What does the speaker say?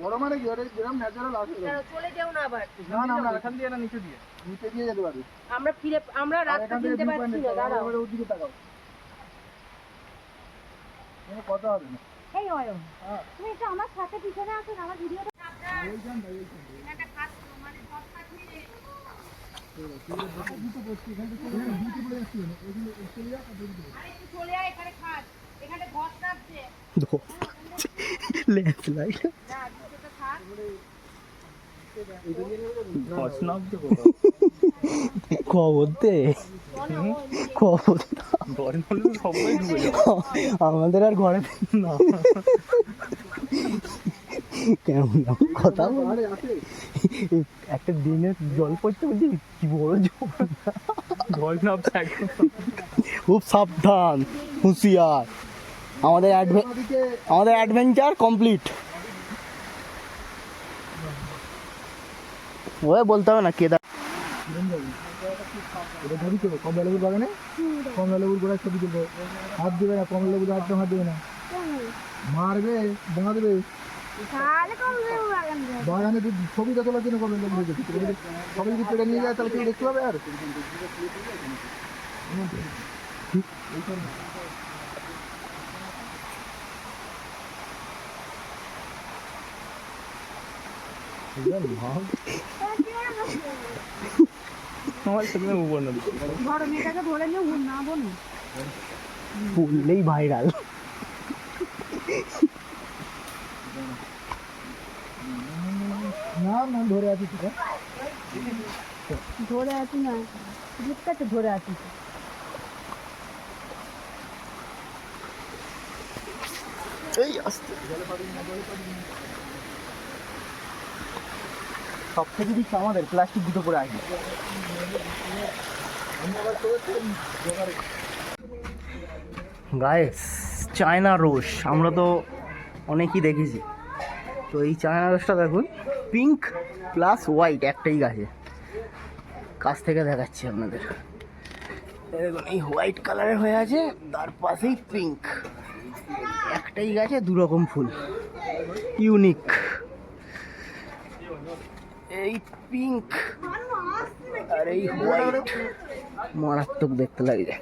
বড় মানে কি ওটা যেরকম ন্যাচারাল আছে চলে যাও না আবার। না না এখান দিয়ে না নিচে দিয়ে যেতে পারবে। আমরা রাস্তা চিনতে পারছি না, দাঁড়াও। ওদিকে তাকাও, কথা হবে না। এই অয়ন, তুমি একটু আমার সাথে পিছনে আসো না, আমার ভিডিওটা একটা কাজ মানে সব কাজ নিয়ে আরে একটু চলে আয়, এখানে খাস, এখানে ঘর নামছে লেফট লাইট না, দুটোটা খাস। খবর দে, খবর আমাদের আর ঘরে না কেমন কথা বলে একটা দিনে জল পড়তে বলছি কি বড় জল নামছে, খুব সাবধান, হুঁশিয়ার। আমাদের অ্যাডভেঞ্চার কমপ্লিট। ওই বলতে হবে না কেদার কমলালেবুর বাগানে কমলালেবুর গোড়ায় ছবি তুলবে, হাত দেবে না, কমলালেবুর একদম হাত দেবে না, মারবে বোঙা দেবে। বাগানে ছবিটা তোলার জন্য কমলালেবু হয়ে গেছে, সবাই যদি পেড়ে নিয়ে যায় তাহলে কেউ দেখতে পাবে। আর বললেই ভাইরাল। না না ধরে আছি, ধরে আছি না, জিপটাতে ধরে আছি। এই আসতে সব থেকে দিচ্ছে আমাদের প্লাস্টিক দুটো করে আসবে। গাইস, চায়না রোজ আমরা তো অনেকই দেখেছি, তো এই চায়না রোজটা দেখুন, পিঙ্ক প্লাস হোয়াইট একটাই গাছে, কাছ থেকে দেখাচ্ছি আপনাদের। দেখুন এই হোয়াইট কালারের হয়ে আছে, তার পাশেই পিঙ্ক, একটাই গাছে দু রকম ফুল, ইউনিক। এই পিঙ্ক আর এই হোয়াইট মারাত্মক দেখতে লাগে।